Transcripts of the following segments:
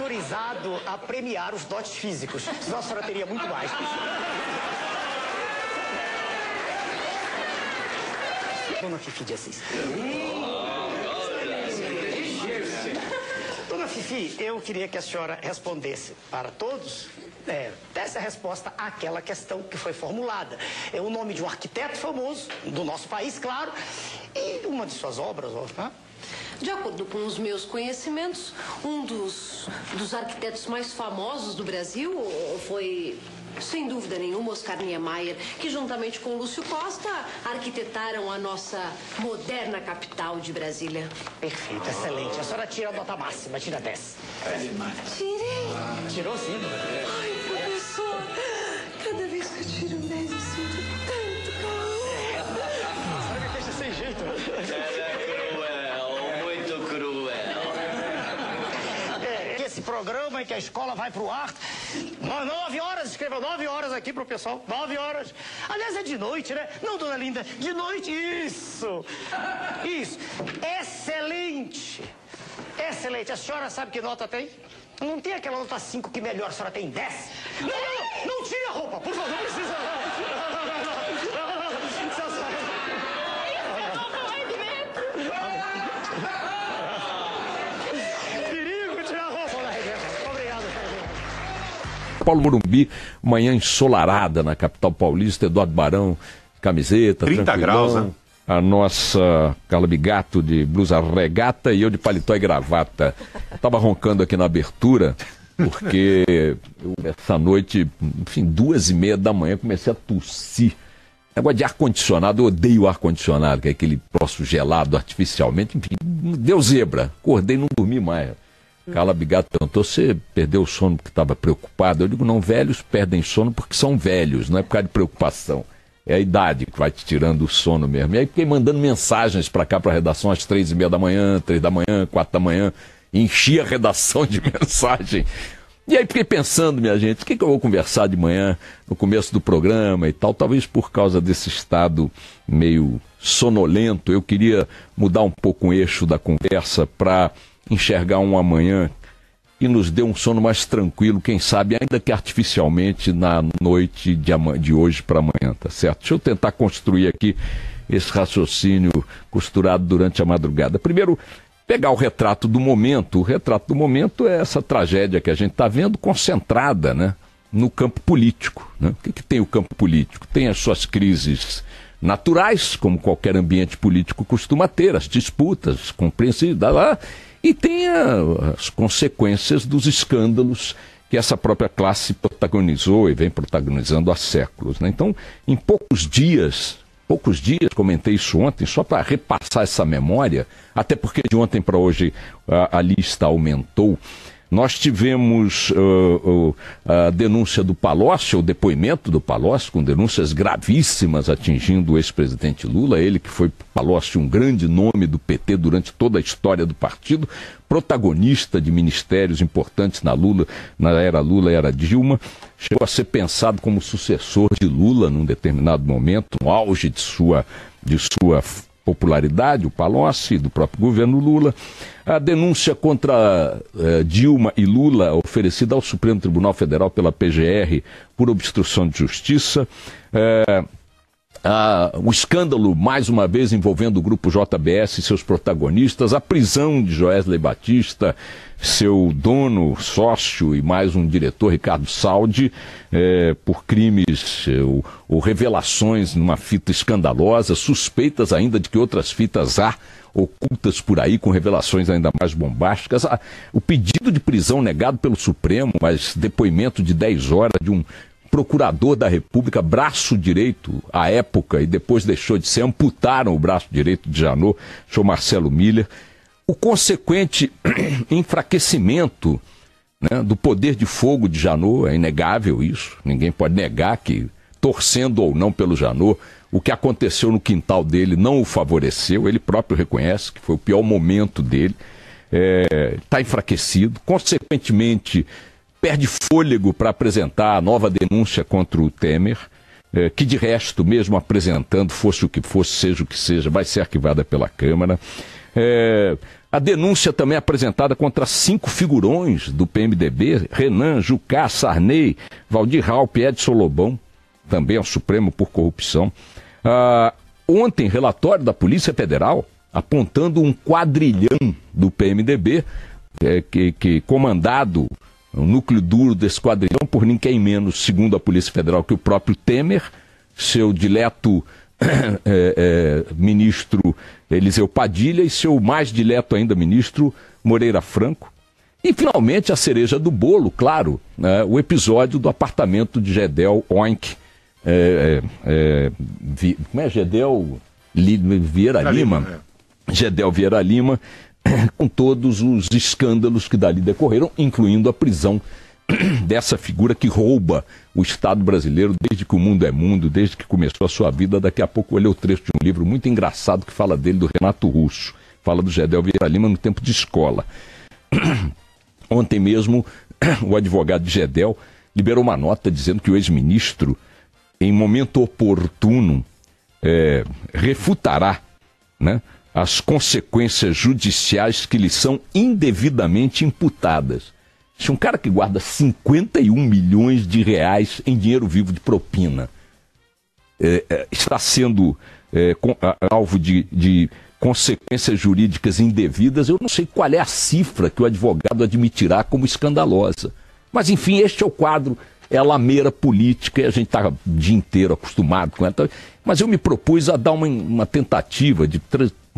autorizado a premiar os dotes físicos, senão a senhora teria muito mais. Dona Fifi de Assis. Dona Fifi, eu queria que a senhora respondesse para todos, desse a resposta àquela questão que foi formulada. É o nome de um arquiteto famoso, do nosso país, claro, e uma de suas obras, né? De acordo com os meus conhecimentos, um dos arquitetos mais famosos do Brasil foi, sem dúvida nenhuma, Oscar Niemeyer, que juntamente com Lúcio Costa arquitetaram a nossa moderna capital de Brasília. Perfeito, excelente. A senhora tira a nota máxima, tira 10. Tirei. Tirou sim, dona. Ai, professor, cada vez que eu tiro 10 eu sinto tanto calor. A senhora me deixa sem jeito. Esse programa em que a escola vai pro ar, 9 horas, escreva 9 horas aqui pro pessoal, 9 horas. Aliás, é de noite, né? Não, dona Linda, de noite, isso. Excelente. Excelente. A senhora sabe que nota tem? Não tem aquela nota 5 que melhor, a senhora tem 10? Não tire a roupa, por favor, não precisa. Paulo Morumbi, manhã ensolarada na capital paulista, Eduardo Barão, camiseta, 30 graus, né? A nossa Carla Bigato de blusa regata e eu de paletó e gravata. Tava roncando aqui na abertura, porque essa noite, enfim, 2h30 da manhã, comecei a tossir. Negócio de ar-condicionado, eu odeio ar-condicionado, que é aquele troço gelado artificialmente, enfim, deu zebra, acordei e não dormi mais. Carla Bigato perguntou, você perdeu o sono porque estava preocupado? Eu digo, não, velhos perdem sono porque são velhos, não é por causa de preocupação. É a idade que vai te tirando o sono mesmo. E aí fiquei mandando mensagens para cá, para a redação, às 3h30 da manhã, 3 da manhã, 4 da manhã, enchi a redação de mensagem. E aí fiquei pensando, minha gente, o que eu vou conversar de manhã, no começo do programa e tal, talvez por causa desse estado meio sonolento, eu queria mudar um pouco o eixo da conversa para enxergar um amanhã que nos dê um sono mais tranquilo, quem sabe, ainda que artificialmente, na noite de hoje para amanhã, tá certo? Deixa eu tentar construir aqui esse raciocínio costurado durante a madrugada. Primeiro, pegar o retrato do momento. O retrato do momento é essa tragédia que a gente está vendo concentrada, né, no campo político, né? O que tem o campo político? Tem as suas crises naturais, como qualquer ambiente político costuma ter, as disputas compreensíveis, e tem as consequências dos escândalos que essa própria classe protagonizou e vem protagonizando há séculos, né? Então, em poucos dias, comentei isso ontem, só para repassar essa memória, até porque de ontem para hoje a lista aumentou. Nós tivemos a denúncia do Palocci, o depoimento do Palocci, com denúncias gravíssimas atingindo o ex-presidente Lula, ele que foi, Palocci, um grande nome do PT durante toda a história do partido, protagonista de ministérios importantes na era Lula e era Dilma, chegou a ser pensado como sucessor de Lula num determinado momento, no auge de sua popularidade, o Palocci, do próprio governo Lula. A denúncia contra Dilma e Lula, oferecida ao Supremo Tribunal Federal pela PGR por obstrução de justiça. O escândalo, mais uma vez, envolvendo o grupo JBS e seus protagonistas, a prisão de Joesley Batista, seu dono, sócio e mais um diretor, Ricardo Saldi, por crimes ou revelações numa fita escandalosa, suspeitas ainda de que outras fitas há ocultas por aí, com revelações ainda mais bombásticas. O pedido de prisão negado pelo Supremo, mas depoimento de 10 horas de um procurador da República, braço direito à época, e depois deixou de ser, amputaram o braço direito de Janot, senhor Marcelo Miller. O consequente enfraquecimento, né, do poder de fogo de Janot, é inegável isso, ninguém pode negar que, torcendo ou não pelo Janot, o que aconteceu no quintal dele não o favoreceu, ele próprio reconhece que foi o pior momento dele, está enfraquecido, consequentemente perde fôlego para apresentar a nova denúncia contra o Temer, que de resto, mesmo apresentando, fosse o que fosse, seja o que seja, vai ser arquivada pela Câmara. A denúncia também apresentada contra 5 figurões do PMDB, Renan, Jucá, Sarney, Valdir Raup, Edson Lobão, também ao Supremo por corrupção. Ontem, relatório da Polícia Federal apontando um quadrilhão do PMDB, que comandado, o núcleo duro desse quadrilhão, por ninguém menos, segundo a Polícia Federal, que o próprio Temer, seu dileto ministro Eliseu Padilha e seu mais dileto ainda ministro Moreira Franco. E, finalmente, a cereja do bolo, claro, né, o episódio do apartamento de Gedel Oink, como é? Gedel Vieira Lima. Gedel Vieira Lima, com todos os escândalos que dali decorreram, incluindo a prisão dessa figura que rouba o Estado brasileiro desde que o mundo é mundo, desde que começou a sua vida. Daqui a pouco eu leio o trecho de um livro muito engraçado que fala dele, do Renato Russo. Fala do Gedel Vieira Lima no tempo de escola. Ontem mesmo, o advogado de Gedel liberou uma nota dizendo que o ex-ministro, em momento oportuno, refutará, né, as consequências judiciais que lhe são indevidamente imputadas. Se um cara que guarda 51 milhões de reais em dinheiro vivo de propina está sendo alvo de consequências jurídicas indevidas, eu não sei qual é a cifra que o advogado admitirá como escandalosa. Mas, enfim, este é o quadro, é a lameira política, e a gente está o dia inteiro acostumado com ela. Mas eu me propus a dar uma tentativa de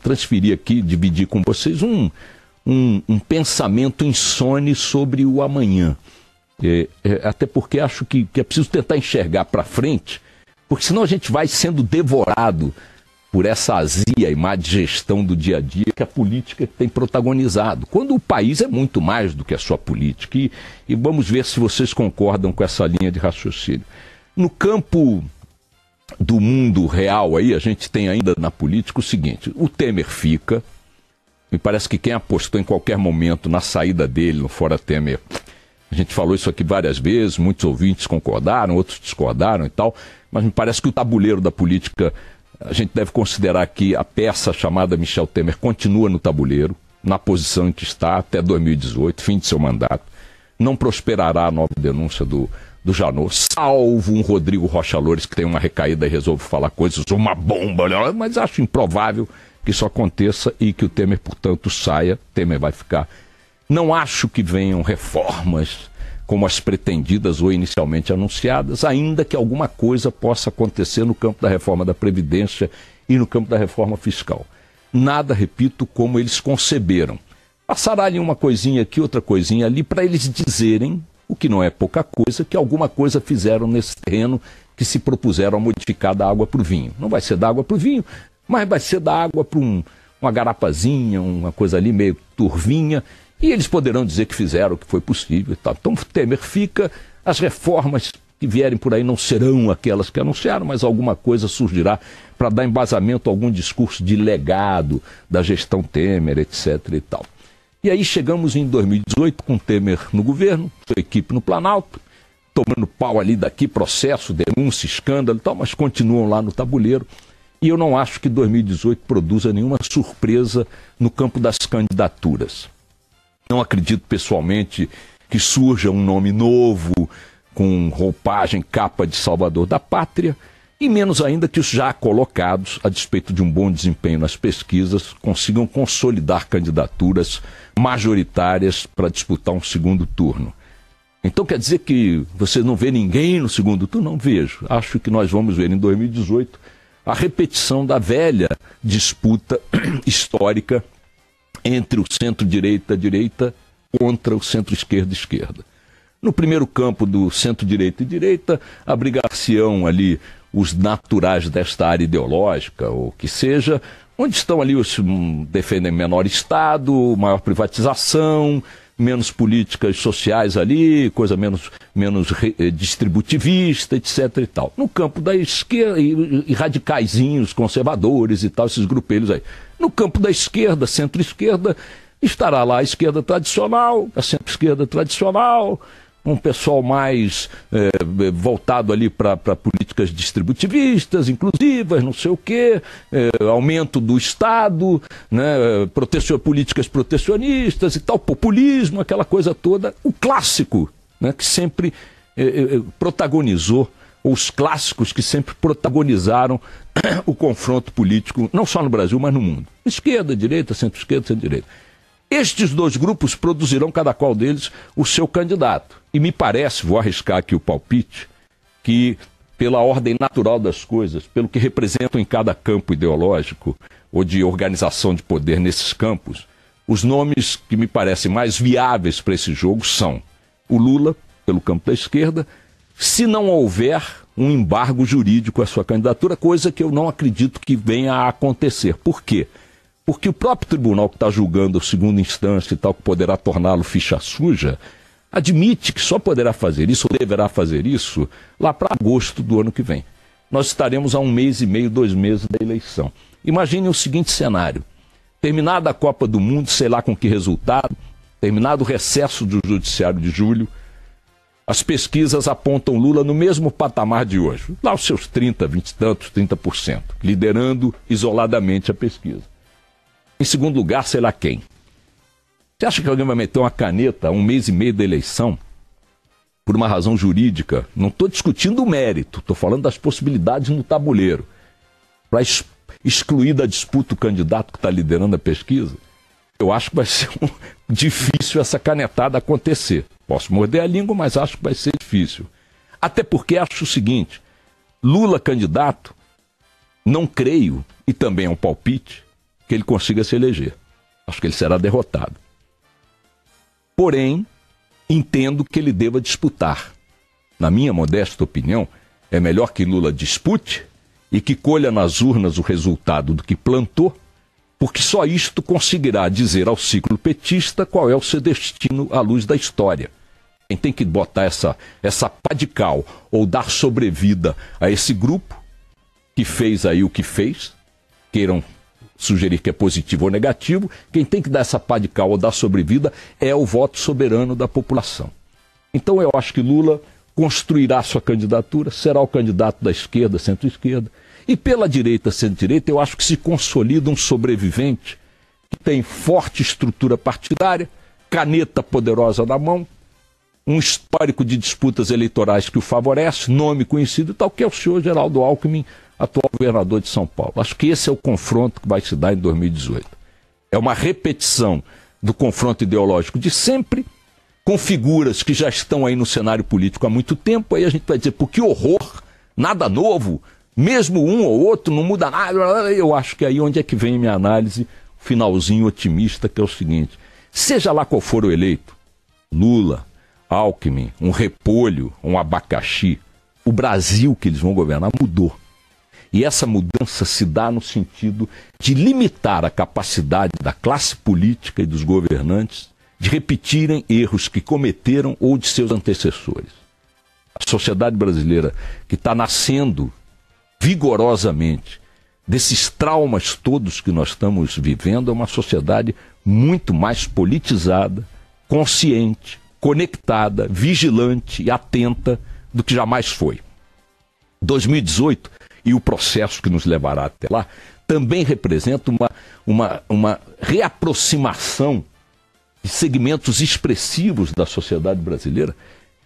transferir aqui, dividir com vocês um pensamento insone sobre o amanhã. Até porque acho que é preciso tentar enxergar para frente, porque senão a gente vai sendo devorado por essa azia e má digestão do dia a dia que a política tem protagonizado, quando o país é muito mais do que a sua política. E vamos ver se vocês concordam com essa linha de raciocínio. No campo do mundo real, aí a gente tem ainda na política o seguinte: o Temer fica. Me parece que quem apostou em qualquer momento na saída dele, no fora Temer, a gente falou isso aqui várias vezes, muitos ouvintes concordaram, outros discordaram e tal, mas me parece que o tabuleiro da política, a gente deve considerar que a peça chamada Michel Temer continua no tabuleiro, na posição em que está até 2018, fim de seu mandato. Não prosperará a nova denúncia do Janot, salvo um Rodrigo Rocha Loures que tem uma recaída e resolve falar coisas, uma bomba, mas acho improvável que isso aconteça e que o Temer, portanto, saia. Temer vai ficar. Não acho que venham reformas como as pretendidas ou inicialmente anunciadas, ainda que alguma coisa possa acontecer no campo da reforma da Previdência e no campo da reforma fiscal. Nada, repito, como eles conceberam. Passará ali uma coisinha aqui, outra coisinha ali, para eles dizerem, o que não é pouca coisa, que alguma coisa fizeram nesse terreno que se propuseram a modificar da água para o vinho. Não vai ser da água para o vinho, mas vai ser da água para uma garapazinha, uma coisa ali meio turvinha, e eles poderão dizer que fizeram o que foi possível e tal. Então Temer fica, as reformas que vierem por aí não serão aquelas que anunciaram, mas alguma coisa surgirá para dar embasamento a algum discurso de legado da gestão Temer, etc. e tal. E aí chegamos em 2018 com Temer no governo, sua equipe no Planalto, tomando pau ali daqui, processo, denúncia, escândalo e tal, mas continuam lá no tabuleiro. E eu não acho que 2018 produza nenhuma surpresa no campo das candidaturas. Não acredito pessoalmente que surja um nome novo, com roupagem, capa de salvador da pátria, e menos ainda que os já colocados, a despeito de um bom desempenho nas pesquisas, consigam consolidar candidaturas majoritárias para disputar um segundo turno. Então quer dizer que você não vê ninguém no segundo turno? Não vejo. Acho que nós vamos ver em 2018 a repetição da velha disputa histórica entre o centro-direita contra o centro-esquerda. No primeiro campo do centro-direita e direita, abrigar-se-ão ali os naturais desta área ideológica, ou que seja, onde estão ali os defendem menor Estado, maior privatização, menos políticas sociais ali, coisa menos distributivista, etc. e tal. No campo da esquerda, e radicaizinhos, conservadores e tal, esses grupelhos aí. No campo da esquerda, centro-esquerda, estará lá a esquerda tradicional, a centro-esquerda tradicional, um pessoal mais voltado ali para políticas distributivistas, inclusivas, não sei o quê, aumento do Estado, né, políticas protecionistas e tal, populismo, aquela coisa toda, o clássico, né, que sempre protagonizou, os clássicos que sempre protagonizaram o confronto político, não só no Brasil, mas no mundo. Esquerda, direita, centro-esquerda, centro-direita. Estes dois grupos produzirão, cada qual deles, o seu candidato. E me parece, vou arriscar aqui o palpite, que pela ordem natural das coisas, pelo que representam em cada campo ideológico ou de organização de poder nesses campos, os nomes que me parecem mais viáveis para esse jogo são o Lula, pelo campo da esquerda, se não houver um embargo jurídico à sua candidatura, coisa que eu não acredito que venha a acontecer. Por quê? Porque o próprio tribunal que está julgando a segunda instância e tal, que poderá torná-lo ficha suja, admite que só poderá fazer isso, ou deverá fazer isso, lá para agosto do ano que vem. Nós estaremos a 1 mês e meio, 2 meses da eleição. Imagine o seguinte cenário. Terminada a Copa do Mundo, sei lá com que resultado, terminado o recesso do Judiciário de julho, as pesquisas apontam Lula no mesmo patamar de hoje, lá os seus 30, 20 e tantos, 30%, liderando isoladamente a pesquisa. Em segundo lugar, sei lá quem. Você acha que alguém vai meter uma caneta a 1 mês e meio da eleição por uma razão jurídica? Não estou discutindo o mérito, estou falando das possibilidades no tabuleiro. Para excluir da disputa o candidato que está liderando a pesquisa? Eu acho que vai ser difícil essa canetada acontecer. Posso morder a língua, mas acho que vai ser difícil. Até porque acho o seguinte, Lula candidato, não creio, e também é um palpite, que ele consiga se eleger. Acho que ele será derrotado. Porém, entendo que ele deva disputar. Na minha modesta opinião, é melhor que Lula dispute e que colha nas urnas o resultado do que plantou, porque só isto conseguirá dizer ao ciclo petista qual é o seu destino à luz da história. Quem tem que botar essa pá de cal ou dar sobrevida a esse grupo que fez aí o que fez, queiram sugerir que é positivo ou negativo, quem tem que dar essa pá de cal ou dar sobrevida é o voto soberano da população. Então eu acho que Lula construirá sua candidatura, será o candidato da esquerda, centro-esquerda, e pela direita, centro-direita, eu acho que se consolida um sobrevivente que tem forte estrutura partidária, caneta poderosa na mão, um histórico de disputas eleitorais que o favorece, nome conhecido e tal, que é o senhor Geraldo Alckmin, atual governador de São Paulo. Acho que esse é o confronto que vai se dar em 2018. É uma repetição do confronto ideológico de sempre, com figuras que já estão aí no cenário político há muito tempo. Aí a gente vai dizer, pô, que horror, nada novo, mesmo um ou outro, não muda nada. Eu acho que aí onde é que vem minha análise, finalzinho otimista, que é o seguinte, seja lá qual for o eleito, Lula, Alckmin, um repolho, um abacaxi, o Brasil que eles vão governar mudou. E essa mudança se dá no sentido de limitar a capacidade da classe política e dos governantes de repetirem erros que cometeram ou de seus antecessores. A sociedade brasileira que está nascendo vigorosamente desses traumas todos que nós estamos vivendo é uma sociedade muito mais politizada, consciente, conectada, vigilante e atenta do que jamais foi. 2018 e o processo que nos levará até lá também representa uma reaproximação de segmentos expressivos da sociedade brasileira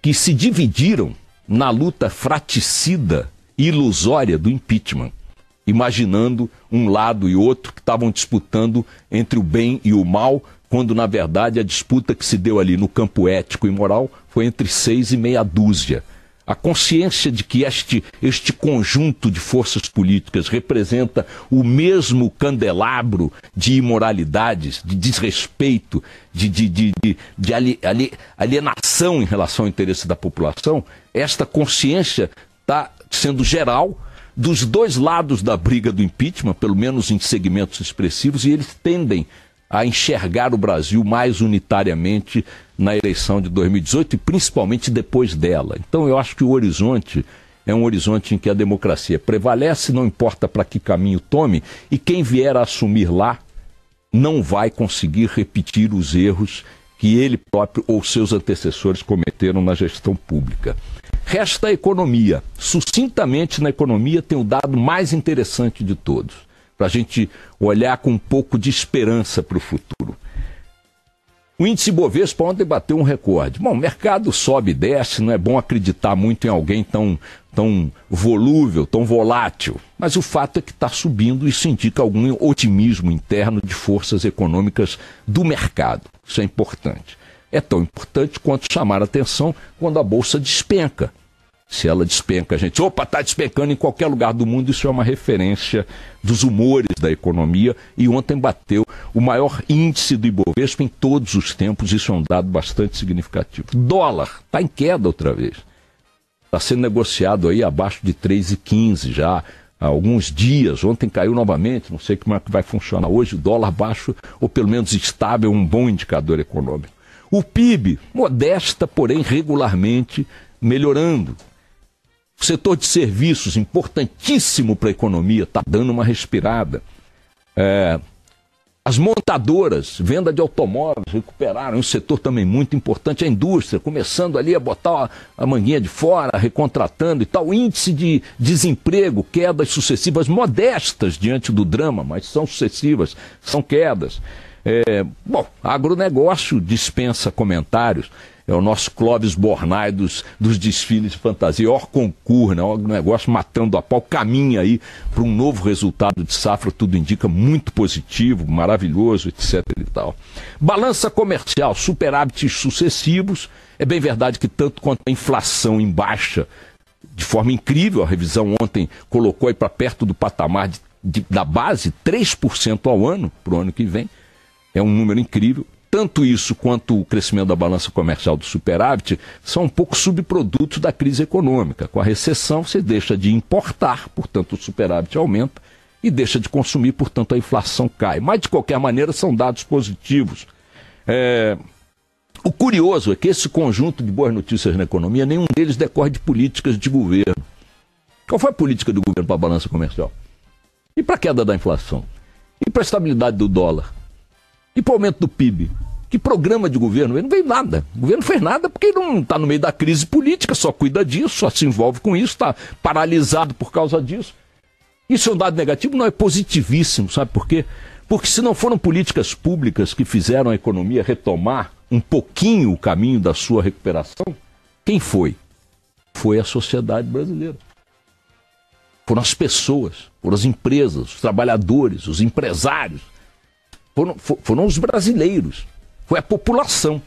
que se dividiram na luta fraticida e ilusória do impeachment, imaginando um lado e outro que estavam disputando entre o bem e o mal, quando na verdade a disputa que se deu ali no campo ético e moral foi entre 6 e meia dúzia. A consciência de que este conjunto de forças políticas representa o mesmo candelabro de imoralidades, de desrespeito, de alienação em relação ao interesse da população, esta consciência está sendo geral dos dois lados da briga do impeachment, pelo menos em segmentos expressivos, e eles tendem a enxergar o Brasil mais unitariamente na eleição de 2018 e principalmente depois dela. Então eu acho que o horizonte é um horizonte em que a democracia prevalece, não importa para que caminho tome, e quem vier a assumir lá não vai conseguir repetir os erros que ele próprio ou seus antecessores cometeram na gestão pública. Resta a economia. Sucintamente, na economia tem o dado mais interessante de todos, para a gente olhar com um pouco de esperança para o futuro. O índice Bovespa ontem bateu um recorde. Bom, o mercado sobe e desce, não é bom acreditar muito em alguém tão volúvel, tão volátil. Mas o fato é que está subindo e isso indica algum otimismo interno de forças econômicas do mercado. Isso é importante. É tão importante quanto chamar a atenção quando a Bolsa despenca. Se ela despenca, a gente, opa, está despencando em qualquer lugar do mundo, isso é uma referência dos humores da economia. E ontem bateu o maior índice do Ibovespa em todos os tempos, isso é um dado bastante significativo. Dólar está em queda outra vez. Está sendo negociado aí abaixo de 3,15 já há alguns dias. Ontem caiu novamente, não sei como é que vai funcionar hoje. O dólar baixo, ou pelo menos estável, é um bom indicador econômico. O PIB, modesta, porém regularmente melhorando. O setor de serviços, importantíssimo para a economia, está dando uma respirada. As montadoras, venda de automóveis, recuperaram. Um setor também muito importante, a indústria, começando ali a botar a manguinha de fora, recontratando e tal. O índice de desemprego, quedas sucessivas, modestas diante do drama, mas são sucessivas, são quedas. Bom, agronegócio dispensa comentários. É o nosso Clóvis Bornai dos desfiles de fantasia, hors concurso, né? O negócio matando a pau, caminha aí para um novo resultado de safra, tudo indica muito positivo, maravilhoso, etc. e tal. Balança comercial, superávites sucessivos. É bem verdade que tanto quanto a inflação em baixa, de forma incrível, a revisão ontem colocou aí para perto do patamar da base, 3% ao ano, para o ano que vem. É um número incrível. Tanto isso quanto o crescimento da balança comercial do superávit são um pouco subprodutos da crise econômica. Com a recessão, você deixa de importar, portanto o superávit aumenta, e deixa de consumir, portanto a inflação cai. Mas, de qualquer maneira, são dados positivos. O curioso é que esse conjunto de boas notícias na economia, nenhum deles decorre de políticas de governo. Qual foi a política do governo para a balança comercial? E para a queda da inflação? E para a estabilidade do dólar? E para o aumento do PIB? Que programa de governo? Ele não veio nada. O governo não fez nada porque ele não está no meio da crise política, só cuida disso, só se envolve com isso, está paralisado por causa disso. Isso é um dado negativo? Não, é positivíssimo, sabe por quê? Porque se não foram políticas públicas que fizeram a economia retomar um pouquinho o caminho da sua recuperação, quem foi? Foi a sociedade brasileira. Foram as pessoas, foram as empresas, os trabalhadores, os empresários. Foram os brasileiros, foi a população.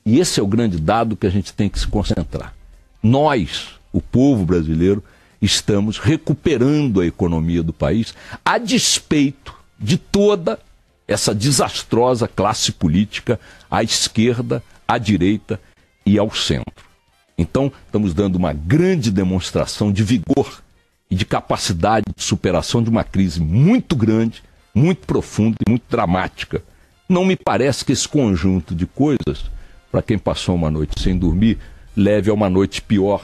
E esse é o grande dado que a gente tem que se concentrar. Nós, o povo brasileiro, estamos recuperando a economia do país a despeito de toda essa desastrosa classe política à esquerda, à direita e ao centro. Então, estamos dando uma grande demonstração de vigor e de capacidade de superação de uma crise muito grande, muito profunda e muito dramática. Não me parece que esse conjunto de coisas, para quem passou uma noite sem dormir, leve a uma noite pior,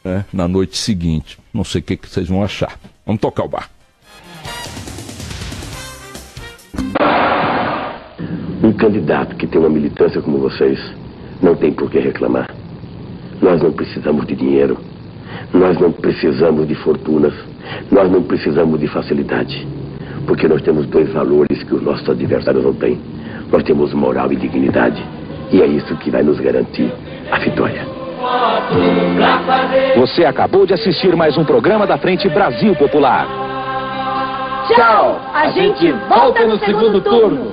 né, na noite seguinte. Não sei o que vocês vão achar. Vamos tocar o bar. Um candidato que tem uma militância como vocês não tem por que reclamar. Nós não precisamos de dinheiro, nós não precisamos de fortunas, nós não precisamos de facilidade. Porque nós temos dois valores que os nossos adversários não têm. Nós temos moral e dignidade. E é isso que vai nos garantir a vitória. Você acabou de assistir mais um programa da Frente Brasil Popular. Tchau! A gente volta no segundo turno.